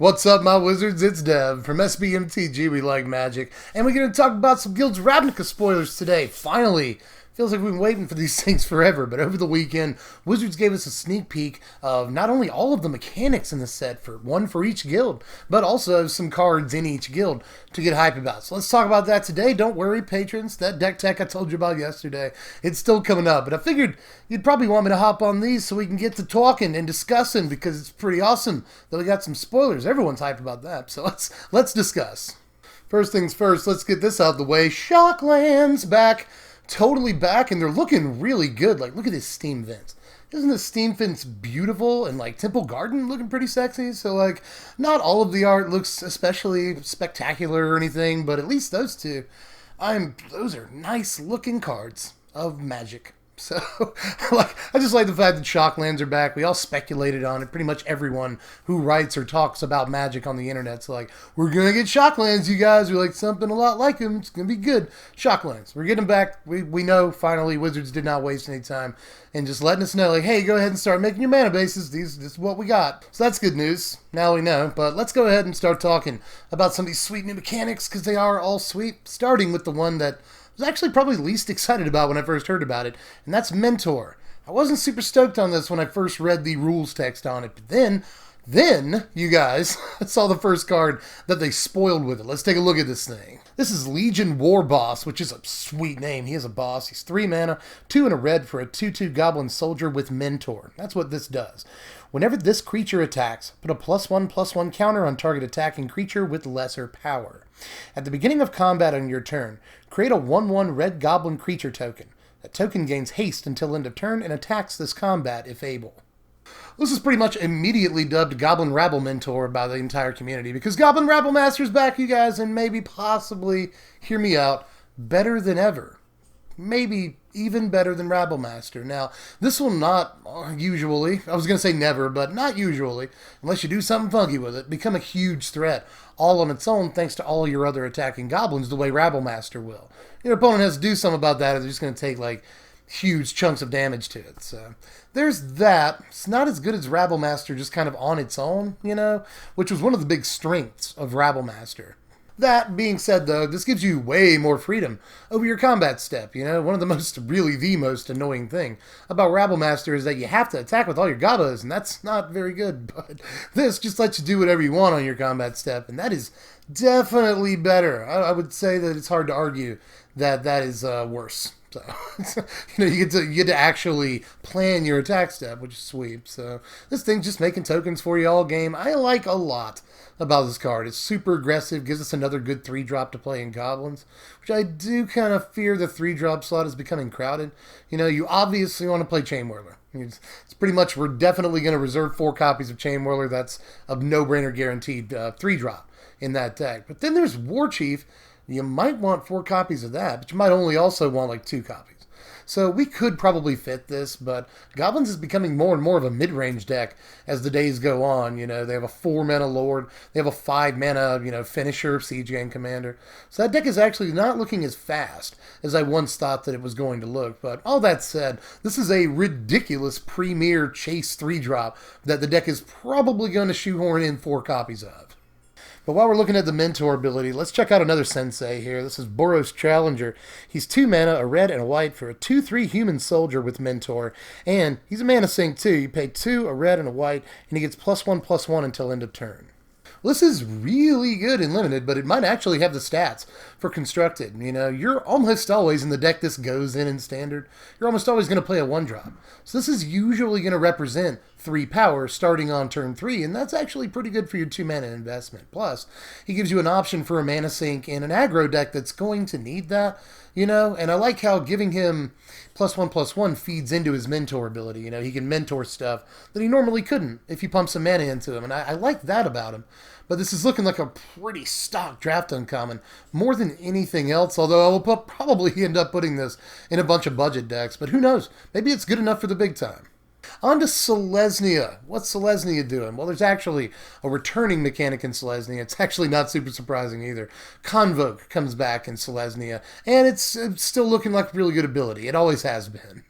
What's up, my wizards? It's Dev from Mtg. We like magic, and we're going to talk about some Guilds of Ravnica spoilers today. Finally, feels like we've been waiting for these things forever, but over the weekend, Wizards gave us a sneak peek of not only all of the mechanics in the set, one for each guild, but also some cards in each guild to get hype about. So let's talk about that today. Don't worry, patrons, that deck tech I told you about yesterday, it's still coming up, but I figured you'd probably want me to hop on these so we can get to talking and discussing, because it's pretty awesome that we got some spoilers. Everyone's hyped about that, so let's discuss. First things first, let's get this out of the way. Shockland's back. Totally back, and they're looking really good. Like, look at this steam vents. Isn't this steam vents beautiful? And like Temple Garden looking pretty sexy. So like, not all of the art looks especially spectacular or anything, but at least those two, those are nice looking cards of Magic. So, I just like the fact that Shocklands are back. We all speculated on it. Pretty much everyone who writes or talks about Magic on the internet's like, we're going to get Shocklands, you guys. We're like, something a lot like them. It's going to be good. Shocklands. We're getting them back. We know, finally, Wizards did not waste any time in just letting us know, like, hey, go ahead and start making your mana bases. This is what we got. So that's good news. Now we know. But let's go ahead and start talking about some of these sweet new mechanics, because they are all sweet, starting with the one that I was actually probably least excited about when I first heard about it, and that's Mentor. I wasn't super stoked on this when I first read the rules text on it, but then, you guys, I saw the first card that they spoiled with it. Let's take a look at this thing. This is Legion War Boss, which is a sweet name. He is a boss. He's 3 mana, 2 and a red for a 2/2 Goblin Soldier with Mentor. That's what this does. Whenever this creature attacks, put a +1/+1 counter on target attacking creature with lesser power. At the beginning of combat on your turn, create a 1/1 red goblin creature token. That token gains haste until end of turn and attacks this combat if able. This is pretty much immediately dubbed Goblin Rabble Mentor by the entire community, because Goblin Rabble Master's back, you guys, and maybe possibly, hear me out, better than ever. Maybe even better than Rabble Master. Now, this will not usually, I was going to say never, but not usually, unless you do something funky with it, become a huge threat all on its own thanks to all your other attacking goblins the way Rabble Master will. Your opponent has to do something about that, or they're just going to take like huge chunks of damage to it. So there's that. It's not as good as Rabble Master just kind of on its own, you know, which was one of the big strengths of Rabble Master. That being said, though, this gives you way more freedom over your combat step. You know, one of the most annoying thing about Rabble Master is that you have to attack with all your gobas, and that's not very good. But this just lets you do whatever you want on your combat step, and that is definitely better. I would say that it's hard to argue that that is worse. So, you get to actually plan your attack step, which is sweet. So this thing's just making tokens for you all game. I like a lot about this card. It's super aggressive, gives us another good 3-drop to play in Goblins, which I do kind of fear the 3-drop slot is becoming crowded. You know, you obviously want to play Chainwhirler. It's pretty much, we're definitely going to reserve 4 copies of Chainwhirler. That's a no-brainer guaranteed 3-drop in that deck. But then there's War Chief. You might want 4 copies of that, but you might only also want like 2 copies. So we could probably fit this, but Goblins is becoming more and more of a mid-range deck as the days go on. You know, they have a 4-mana Lord, they have a 5-mana, finisher, Siege Gang Commander. So that deck is actually not looking as fast as I once thought that it was going to look. But all that said, this is a ridiculous premier chase 3-drop that the deck is probably going to shoehorn in 4 copies of. But while we're looking at the Mentor ability, let's check out another Sensei here. This is Boros Challenger. He's 2 mana, a red and a white for a 2/3 human soldier with Mentor. And he's a mana sink too. You pay 2, a red and a white, and he gets +1/+1 until end of turn. Well, this is really good in Limited, but it might actually have the stats for Constructed. You know, you're almost always, in the deck this goes in Standard, you're almost always going to play a 1-drop. So this is usually going to represent 3 power starting on turn 3, and that's actually pretty good for your 2-mana investment. Plus, he gives you an option for a mana sink in an aggro deck that's going to need that, you know, and I like how giving him +1/+1 feeds into his Mentor ability. You know, he can mentor stuff that he normally couldn't if you pump some mana into him, and I like that about him. But this is looking like a pretty stock draft uncommon, more than anything else, although I will probably end up putting this in a bunch of budget decks, but who knows, maybe it's good enough for the big time. On to Selesnya. What's Selesnya doing? Well, there's actually a returning mechanic in Selesnya. It's actually not super surprising either. Convoke comes back in Selesnya, and it's still looking like really good ability. It always has been.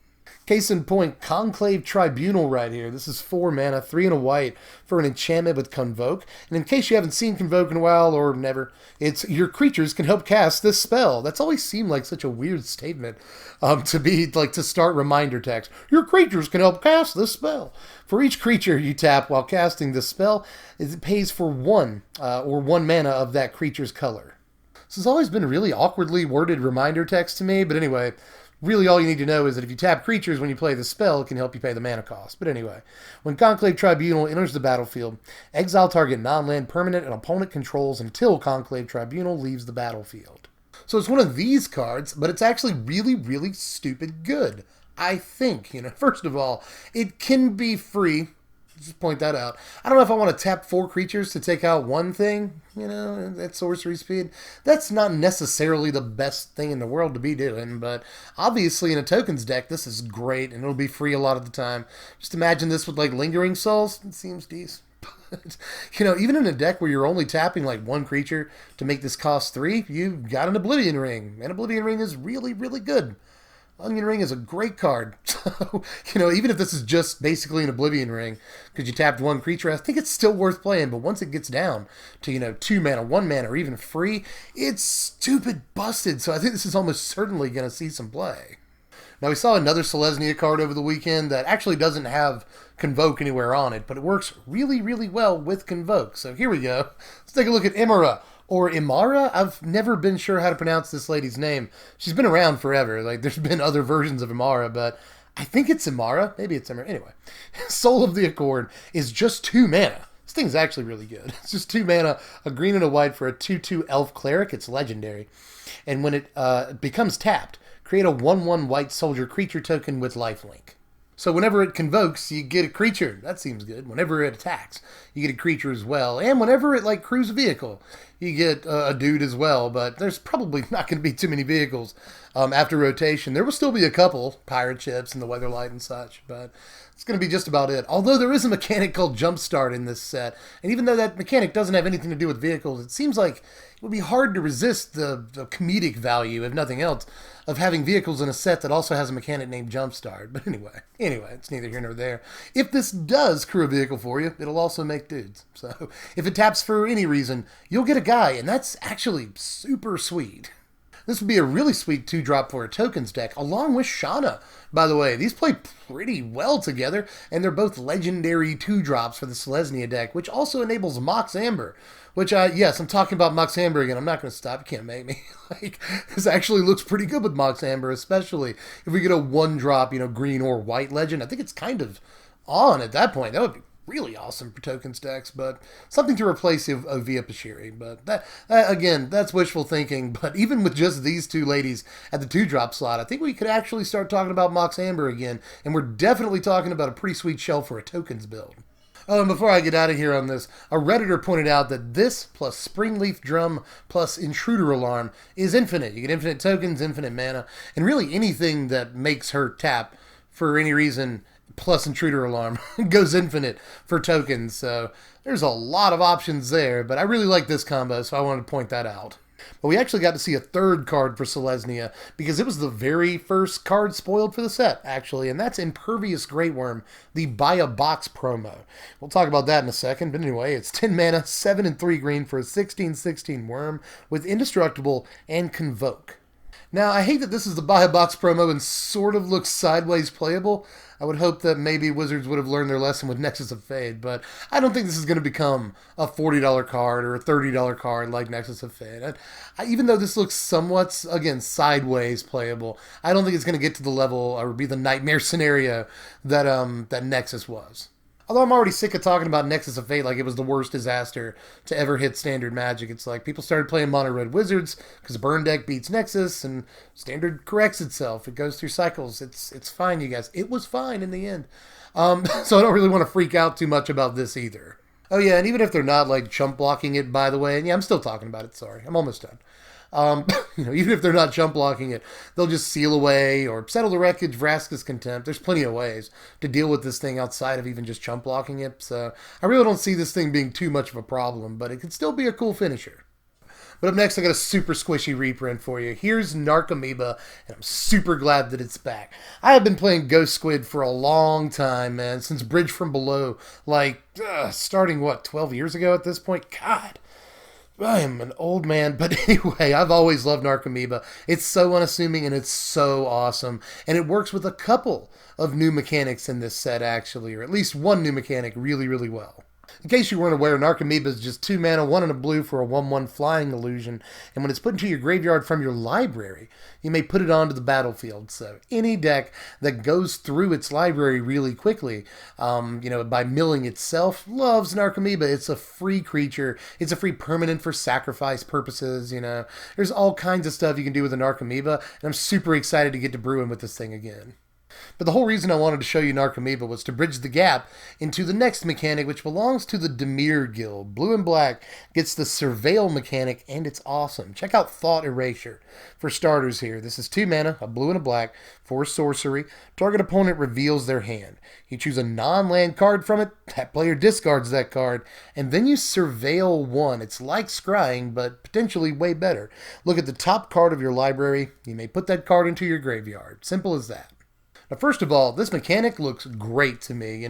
Case in point, Conclave Tribunal right here. This is 4 mana, 3 and a white for an enchantment with Convoke. And in case you haven't seen Convoke in a while, or never, it's your creatures can help cast this spell. That's always seemed like such a weird statement to be like to start reminder text. Your creatures can help cast this spell. For each creature you tap while casting this spell, it pays for 1 or 1 mana of that creature's color. This has always been a really awkwardly worded reminder text to me, but anyway, really all you need to know is that if you tap creatures when you play the spell, it can help you pay the mana cost. But anyway, when Conclave Tribunal enters the battlefield, exile target non-land permanent and opponent controls until Conclave Tribunal leaves the battlefield. So it's one of these cards, but it's actually really, really stupid good. I think, first of all, it can be free. Just point that out. I don't know if I want to tap 4 creatures to take out one thing, at sorcery speed. That's not necessarily the best thing in the world to be doing, but obviously in a tokens deck, this is great, and it'll be free a lot of the time. Just imagine this with, Lingering Souls. It seems decent. Even in a deck where you're only tapping, 1 creature to make this cost 3, you've got an Oblivion Ring, and Oblivion Ring is really, really good. Onion Ring is a great card. So, even if this is just basically an Oblivion Ring, because you tapped 1 creature, I think it's still worth playing. But once it gets down to, 2 mana, 1 mana, or even free, it's stupid busted. So I think this is almost certainly going to see some play. Now, we saw another Selesnya card over the weekend that actually doesn't have Convoke anywhere on it, but it works really, really well with Convoke. So here we go. Let's take a look at Imara. Or Imara? I've never been sure how to pronounce this lady's name. She's been around forever. There's been other versions of Imara, but I think it's Imara. Maybe it's Imara. Anyway, Soul of the Accord is just 2 mana. This thing's actually really good. It's just 2 mana, a green and a white for a 2/2 elf cleric. It's legendary. And when it becomes tapped, create a 1/1 white soldier creature token with lifelink. So whenever it convokes, you get a creature. That seems good. Whenever it attacks, you get a creature as well. And whenever it crews a vehicle, you get a dude as well. But there's probably not going to be too many vehicles after rotation. There will still be a couple, pirate ships and the Weatherlight and such. But it's going to be just about it. Although there is a mechanic called Jumpstart in this set. And even though that mechanic doesn't have anything to do with vehicles, it seems like it would be hard to resist the comedic value, if nothing else, of having vehicles in a set that also has a mechanic named Jumpstart. But anyway, it's neither here nor there. If this does crew a vehicle for you, it'll also make dudes. So if it taps for any reason, you'll get a guy, and that's actually super sweet. This would be a really sweet 2-drop for a tokens deck, along with Shauna. By the way, these play pretty well together, and they're both legendary 2-drops for the Selesnya deck, which also enables Mox Amber. Which, yes, I'm talking about Mox Amber again. I'm not going to stop. You can't make me. This actually looks pretty good with Mox Amber, especially if we get a 1-drop, green or white legend. I think it's kind of on at that point. That would be really awesome for tokens decks, but something to replace Ovia Pashiri. But that again, that's wishful thinking. But even with just these 2 ladies at the 2-drop slot, I think we could actually start talking about Mox Amber again, and we're definitely talking about a pretty sweet shelf for a tokens build. Oh, and before I get out of here on this, a Redditor pointed out that this plus Springleaf Drum plus Intruder Alarm is infinite. You get infinite tokens, infinite mana, and really anything that makes her tap for any reason plus Intruder Alarm goes infinite for tokens. So there's a lot of options there, but I really like this combo, so I wanted to point that out. But we actually got to see a 3rd card for Selesnya because it was the very first card spoiled for the set, actually, and that's Impervious Great Worm, the Buy a Box promo. We'll talk about that in a second, but anyway, it's 10 mana, 7 and 3 green for a 16/16 worm with Indestructible and Convoke. Now, I hate that this is the Buy a Box promo and sort of looks sideways playable. I would hope that maybe Wizards would have learned their lesson with Nexus of Fade, but I don't think this is going to become a $40 card or a $30 card like Nexus of Fade. Even though this looks somewhat, again, sideways playable, I don't think it's going to get to the level or be the nightmare scenario that Nexus was. Although I'm already sick of talking about Nexus of Fate like it was the worst disaster to ever hit Standard Magic. It's like people started playing Mono Red Wizards because Burn Deck beats Nexus and Standard corrects itself. It goes through cycles. It's fine, you guys. It was fine in the end. So I don't really want to freak out too much about this either. Oh yeah, and even if they're not chump blocking it, by the way, and yeah, I'm still talking about it, sorry. I'm almost done. Even if they're not jump blocking it, they'll just seal away or settle the wreckage, Vraska's Contempt. There's plenty of ways to deal with this thing outside of even just jump blocking it. So I really don't see this thing being too much of a problem, but it could still be a cool finisher. But up next, I got a super squishy reprint for you. Here's Narcomoeba, and I'm super glad that it's back. I have been playing Ghost Squid for a long time, man, since Bridge from Below, like, starting, 12 years ago at this point? God, I am an old man, but anyway, I've always loved Narcomoeba. It's so unassuming, and it's so awesome, and it works with a couple of new mechanics in this set, actually, or at least one new mechanic really, really well. In case you weren't aware, Narcomoeba is just 2 mana, 1 and a blue for a 1/1 flying illusion, and when it's put into your graveyard from your library, you may put it onto the battlefield. So any deck that goes through its library really quickly, by milling itself, loves Narcomoeba. It's a free creature. It's a free permanent for sacrifice purposes, There's all kinds of stuff you can do with a Narcomoeba, and I'm super excited to get to brewing with this thing again. But the whole reason I wanted to show you Narcomoeba was to bridge the gap into the next mechanic, which belongs to the Dimir Guild. Blue and Black gets the Surveil mechanic, and it's awesome. Check out Thought Erasure. For starters here, this is 2 mana, a blue and a black, for sorcery. Target opponent reveals their hand. You choose a non-land card from it, that player discards that card, and then you Surveil 1. It's like scrying, but potentially way better. Look at the top card of your library. You may put that card into your graveyard. Simple as that. Now, first of all, this mechanic looks great to me,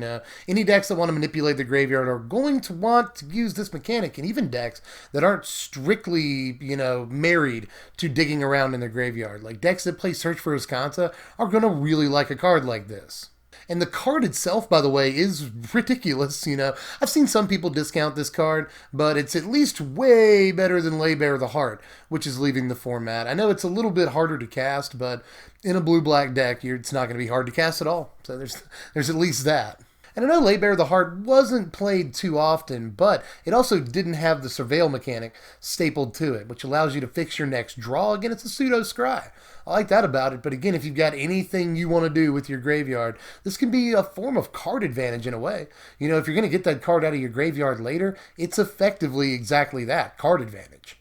Any decks that want to manipulate the graveyard are going to want to use this mechanic, and even decks that aren't strictly, married to digging around in their graveyard. Like decks that play Search for Azcanta are going to really like a card like this. And the card itself, by the way, is ridiculous, I've seen some people discount this card, but it's at least way better than Lay Bare the Heart, which is leaving the format. I know it's a little bit harder to cast, but in a blue-black deck, it's not going to be hard to cast at all. So there's at least that. And I know Lay Bare the Heart wasn't played too often, but it also didn't have the Surveil mechanic stapled to it, which allows you to fix your next draw. Again, it's a pseudo-scry. I like that about it, but again, if you've got anything you want to do with your graveyard, this can be a form of card advantage in a way. If you're going to get that card out of your graveyard later, it's effectively exactly that, card advantage.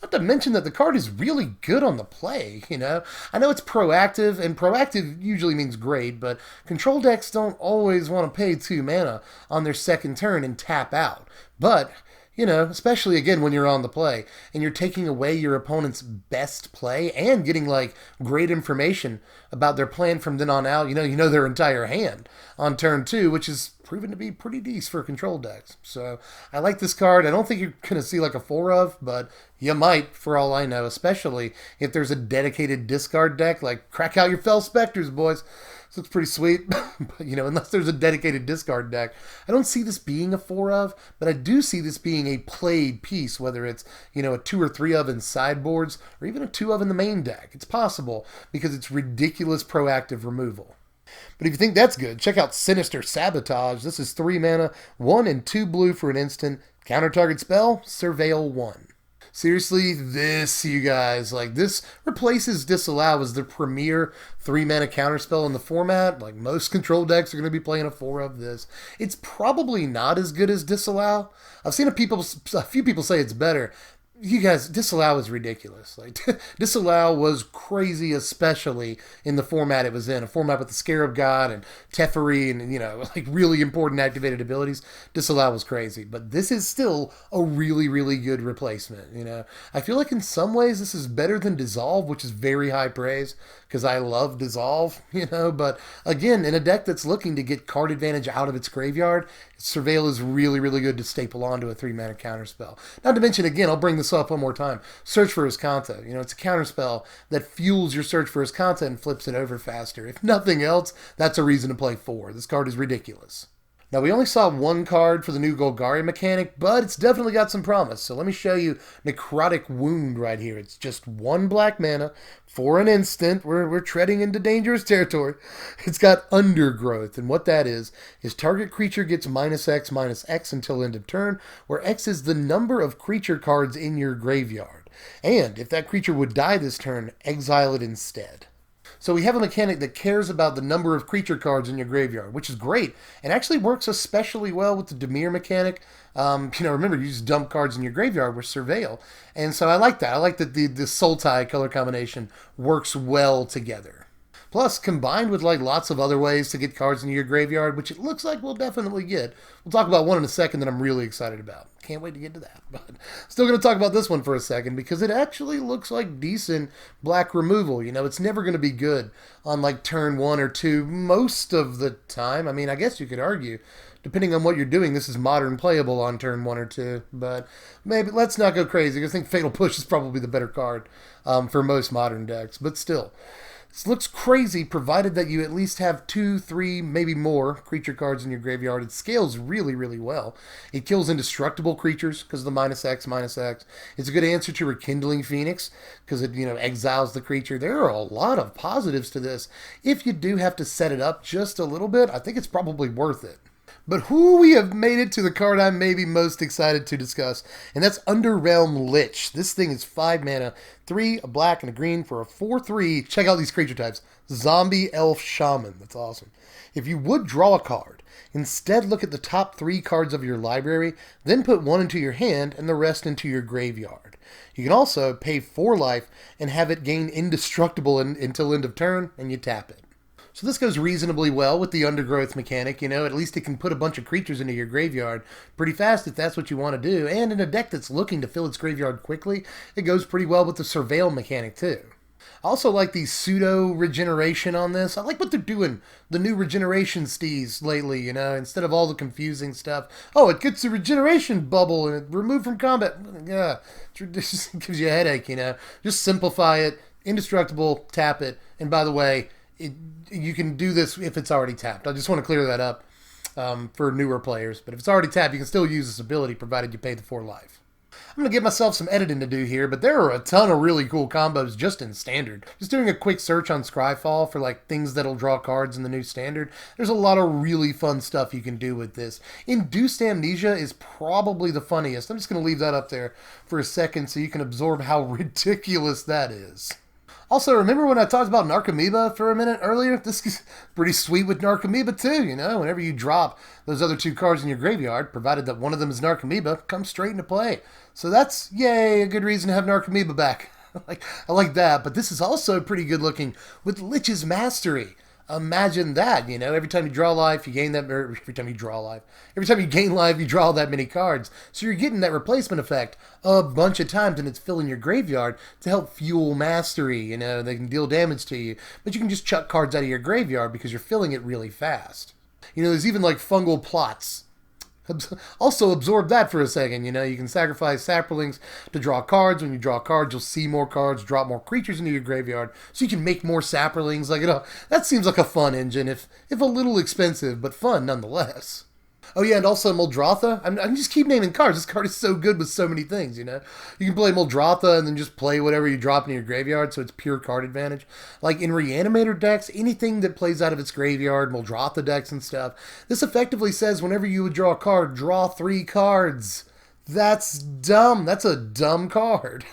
Not to mention that the card is really good on the play, I know it's proactive, and proactive usually means great, but control decks don't always want to pay 2 mana on their second turn and tap out. But, especially again when you're on the play, and you're taking away your opponent's best play and getting, great information about their plan from then on out, their entire hand on turn 2, which is proven to be pretty decent for control decks. So I like this card. I don't think you're going to see a 4 of, but you might, for all I know, especially if there's a dedicated discard deck. Crack out your Fell Specters, boys. This looks pretty sweet, but, unless there's a dedicated discard deck, I don't see this being a 4 of, but I do see this being a played piece, whether it's, a 2 or 3 of in sideboards, or even a 2 of in the main deck. It's possible, because it's ridiculous proactive removal. But if you think that's good, check out Sinister Sabotage. This is 3 mana, 1 and 2 blue for an instant. Counter target spell, Surveil 1. Seriously, you guys, this replaces Disallow as the premier 3 mana counterspell in the format. Most control decks are going to be playing a 4 of this. It's probably not as good as Disallow. I've seen a few people say it's better. You guys, Disallow is ridiculous. Disallow was crazy, especially in the format it was in. A format with the Scarab God and Teferi and, really important activated abilities. Disallow was crazy. But this is still a really, really good replacement, I feel like in some ways this is better than Dissolve, which is very high praise, because I love Dissolve, But, again, in a deck that's looking to get card advantage out of its graveyard, Surveil is really, really good to staple onto a 3 mana counterspell. Not to mention, again, I'll bring this up one more time. Search for Azcanta. It's a counterspell that fuels your Search for Azcanta and flips it over faster. If nothing else, that's a reason to play 4. This card is ridiculous. Now, we only saw 1 card for the new Golgari mechanic, but it's definitely got some promise. So let me show you Necrotic Wound right here. It's just 1 black mana for an instant. We're treading into dangerous territory. It's got Undergrowth, and what that is target creature gets -X until end of turn, where X is the number of creature cards in your graveyard. And if that creature would die this turn, exile it instead. So we have a mechanic that cares about the number of creature cards in your graveyard, which is great, and actually works especially well with the Dimir mechanic. Remember, you just dump cards in your graveyard with Surveil, and so I like that. I like that the Sultai color combination works well together. Plus, combined with like lots of other ways to get cards into your graveyard, which it looks like we'll definitely get. We'll talk about one in a second that I'm really excited about. Can't wait to get to that. But still going to talk about this one for a second because it actually looks like decent black removal. You know, it's never going to be good on like turn 1 or 2 most of the time. I mean, I guess you could argue, depending on what you're doing, this is modern playable on turn 1 or 2. But maybe let's not go crazy. I think Fatal Push is probably the better card for most modern decks. But still, this looks crazy provided that you at least have 2, 3, maybe more creature cards in your graveyard. It scales really, really well. It kills indestructible creatures because of the -X/-X. It's a good answer to Rekindling Phoenix because it, exiles the creature. There are a lot of positives to this. If you do have to set it up just a little bit, I think it's probably worth it. But we have made it to the card I'm maybe most excited to discuss, and that's Underrealm Lich. This thing is 5 mana, 3, a black, and a green for a 4/3. Check out these creature types. Zombie, Elf, Shaman. That's awesome. If you would draw a card, instead look at the top 3 cards of your library, then put 1 into your hand and the rest into your graveyard. You can also pay 4 life and have it gain indestructible until end of turn, and you tap it. So this goes reasonably well with the undergrowth mechanic, at least it can put a bunch of creatures into your graveyard pretty fast if that's what you want to do, and in a deck that's looking to fill its graveyard quickly, it goes pretty well with the surveil mechanic too. I also like the pseudo-regeneration on this. I like what they're doing, the new regeneration steez lately, instead of all the confusing stuff. Oh, it gets a regeneration bubble and it's removed from combat. Yeah, it just gives you a headache, Just simplify it, indestructible, tap it, and by the way, you can do this if it's already tapped. I just want to clear that up for newer players. But if it's already tapped, you can still use this ability provided you pay the 4 life. I'm going to give myself some editing to do here, but there are a ton of really cool combos just in Standard. Just doing a quick search on Scryfall for like things that'll draw cards in the new Standard. There's a lot of really fun stuff you can do with this. Induced Amnesia is probably the funniest. I'm just going to leave that up there for a second so you can absorb how ridiculous that is. Also, remember when I talked about Narcomoeba for a minute earlier? This is pretty sweet with Narcomoeba too, Whenever you drop those other 2 cards in your graveyard, provided that one of them is Narcomoeba, comes straight into play. So that's, yay, a good reason to have Narcomoeba back. I like that, but this is also pretty good looking with Lich's Mastery. Imagine that, every time you draw life, you gain that, or every time you gain life, you draw that many cards. So you're getting that replacement effect a bunch of times, and it's filling your graveyard to help fuel mastery, they can deal damage to you. But you can just chuck cards out of your graveyard because you're filling it really fast. There's even like fungal plots. Also absorb that for a second, you can sacrifice saplings to draw cards. When you draw cards, you'll see more cards, drop more creatures into your graveyard, so you can make more saplings. That seems like a fun engine, if a little expensive, but fun nonetheless. Oh yeah, and also Muldrotha. I'm just keep naming cards. This card is so good with so many things, You can play Muldrotha and then just play whatever you drop in your graveyard, so it's pure card advantage. Like in Reanimator decks, anything that plays out of its graveyard, Muldrotha decks and stuff, this effectively says whenever you would draw a card, draw 3 cards. That's dumb. That's a dumb card.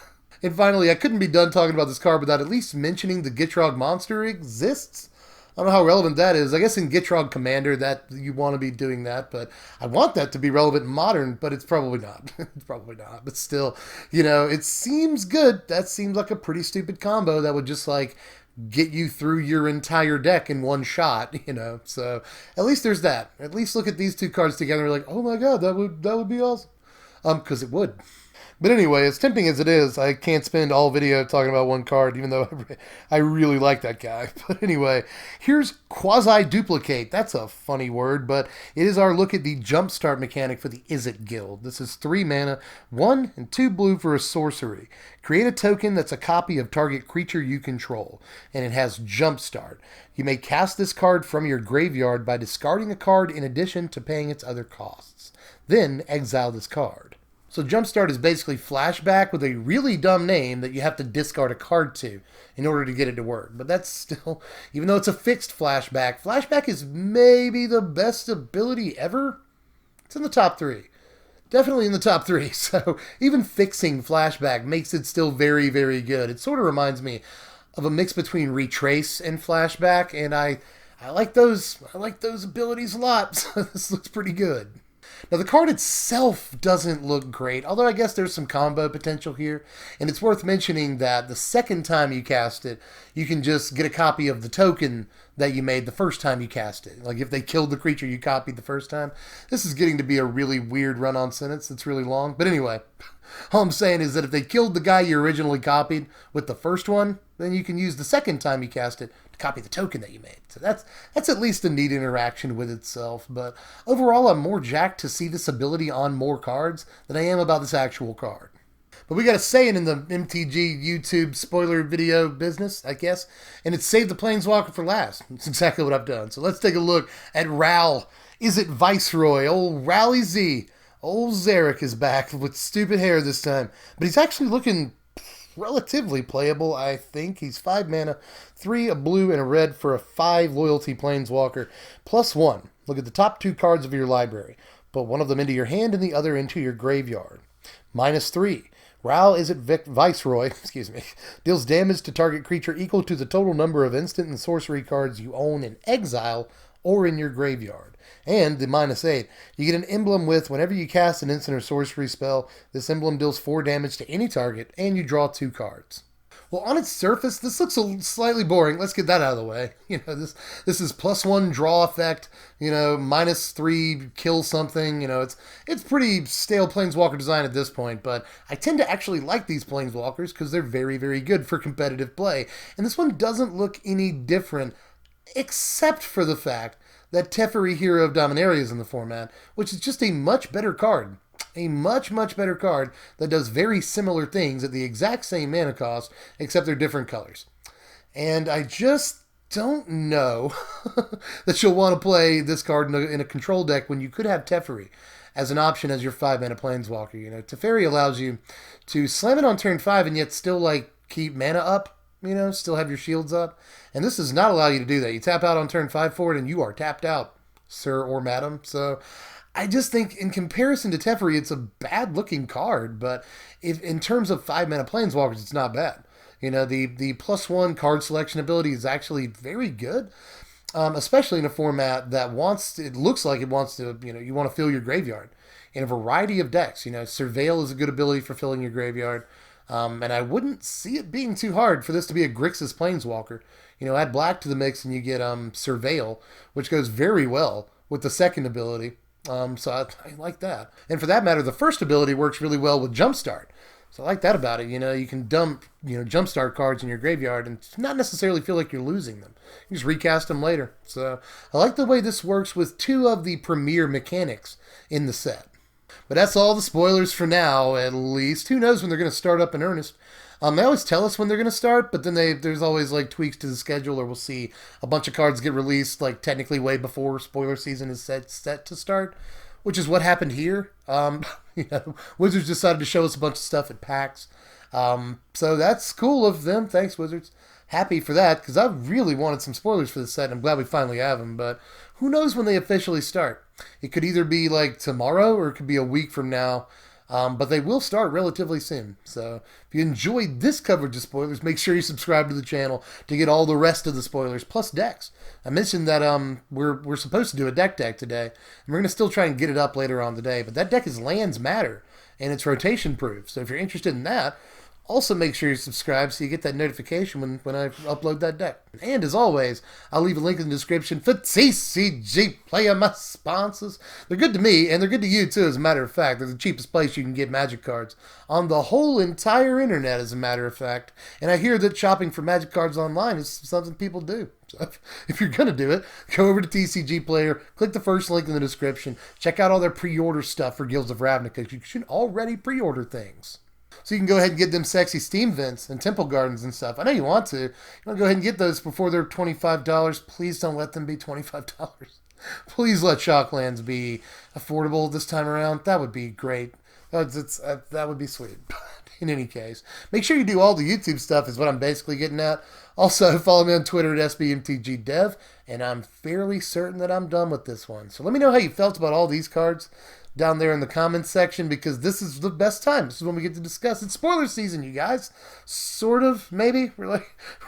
And finally, I couldn't be done talking about this card without at least mentioning the Gitrog monster exists. I don't know how relevant that is. I guess in Gitrog Commander that you want to be doing that, but I want that to be relevant in Modern, but it's probably not. It's probably not. But still, it seems good. That seems like a pretty stupid combo that would just like get you through your entire deck in one shot, So at least there's that. At least look at these 2 cards together and like, oh my god, that would be awesome. Because it would. But anyway, as tempting as it is, I can't spend all video talking about one card, even though I really like that guy. But anyway, here's Quasi-Duplicate. That's a funny word, but it is our look at the Jumpstart mechanic for the Izzet Guild. This is 3 mana, 1 and 2 blue for a sorcery. Create a token that's a copy of target creature you control, and it has Jumpstart. You may cast this card from your graveyard by discarding a card in addition to paying its other costs. Then exile this card. So Jumpstart is basically Flashback with a really dumb name that you have to discard a card to in order to get it to work. But that's still, even though it's a fixed Flashback, Flashback is maybe the best ability ever. It's in the top 3. Definitely in the top 3. So even fixing Flashback makes it still very, very good. It sort of reminds me of a mix between Retrace and Flashback, and I like those abilities a lot. So this looks pretty good. Now, the card itself doesn't look great, although I guess there's some combo potential here. And it's worth mentioning that the second time you cast it, you can just get a copy of the token that you made the first time you cast it. Like, if they killed the creature you copied the first time. This is getting to be a really weird run-on sentence that's really long. But anyway, all I'm saying is that if they killed the guy you originally copied with the first one, then you can use the second time you cast it to copy the token that you made. So that's at least a neat interaction with itself. But overall, I'm more jacked to see this ability on more cards than I am about this actual card. But we got a saying in the MTG YouTube spoiler video business, I guess, and it's save the Planeswalker for last. It's exactly what I've done. So let's take a look at Ral. Izzet Viceroy, old Rally Z. Old Zarek is back with stupid hair this time. But he's actually looking relatively playable, I think. He's 5 mana, 3 a blue and a red for a 5 loyalty Planeswalker, +1. Look at the top 2 cards of your library. Put one of them into your hand and the other into your graveyard. -3. Ral Izzet Viceroy, deals damage to target creature equal to the total number of instant and sorcery cards you own in exile or in your graveyard. And the -8, you get an emblem with, whenever you cast an instant or sorcery spell, this emblem deals 4 damage to any target, and you draw 2 cards. Well, on its surface, this looks slightly boring. Let's get that out of the way. This is +1 draw effect, -3 kill something. It's pretty stale Planeswalker design at this point, but I tend to actually like these Planeswalkers because they're very, very good for competitive play. And this one doesn't look any different, except for the fact that Teferi, Hero of Dominaria is in the format, which is just a much better card. A much, much better card that does very similar things at the exact same mana cost, except they're different colors. And I just don't know that you'll want to play this card in a control deck when you could have Teferi as an option as your 5 mana Planeswalker. Teferi allows you to slam it on turn 5 and yet still keep mana up. Still have your shields up. And this does not allow you to do that. You tap out on turn 5 for it, and you are tapped out, sir or madam. So I just think in comparison to Teferi, it's a bad-looking card. But if in terms of 5 mana Planeswalkers, it's not bad. The +1 card selection ability is actually very good, especially in a format that it looks like it wants to, you want to fill your graveyard in a variety of decks. Surveil is a good ability for filling your graveyard. And I wouldn't see it being too hard for this to be a Grixis Planeswalker. Add black to the mix and you get Surveil, which goes very well with the second ability. So I like that. And for that matter, the first ability works really well with Jumpstart. So I like that about it. You can dump, Jumpstart cards in your graveyard and not necessarily feel like you're losing them. You just recast them later. So I like the way this works with 2 of the premier mechanics in the set. But that's all the spoilers for now, at least. Who knows when they're going to start up in earnest. They always tell us when they're going to start, but then there's always tweaks to the schedule, or we'll see a bunch of cards get released technically way before spoiler season is set to start, which is what happened here. Wizards decided to show us a bunch of stuff at PAX. So that's cool of them. Thanks, Wizards. Happy for that, because I really wanted some spoilers for the set, and I'm glad we finally have them, but who knows when they officially start. It could either be tomorrow, or it could be a week from now, but they will start relatively soon. So if you enjoyed this coverage of spoilers, make sure you subscribe to the channel to get all the rest of the spoilers, plus decks. I mentioned that we're supposed to do a deck today, and we're going to still try and get it up later on today, but that deck is Lands Matter, and it's rotation proof, so if you're interested in that, also make sure you subscribe so you get that notification when I upload that deck. And as always, I'll leave a link in the description for TCG Player, my sponsors. They're good to me, and they're good to you too, as a matter of fact. They're the cheapest place you can get Magic cards on the whole entire internet, as a matter of fact. And I hear that shopping for Magic cards online is something people do. So if you're going to do it, go over to TCG Player, click the first link in the description, check out all their pre-order stuff for Guilds of Ravnica. You should already pre-order things. So you can go ahead and get them sexy Steam Vents and Temple Gardens and stuff. I know you want to. You want to go ahead and get those before they're $25. Please don't let them be $25. Please let Shocklands be affordable this time around. That would be great. That would be sweet. In any case, make sure you do all the YouTube stuff is what I'm basically getting at. Also, follow me on Twitter at SBMTGDev, and I'm fairly certain that I'm done with this one. So let me know how you felt about all these cards down there in the comments section, because this is the best time. This is when we get to discuss. It's spoiler season, you guys. Sort of, maybe. We're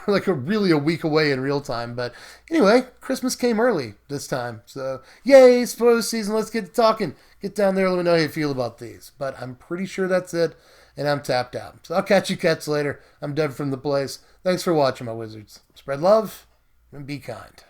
like really a week away in real time. But anyway, Christmas came early this time. So, yay, spoiler season. Let's get to talking. Get down there. Let me know how you feel about these. But I'm pretty sure that's it. And I'm tapped out. So I'll catch you cats later. I'm Dev from the place. Thanks for watching, my wizards. Spread love and be kind.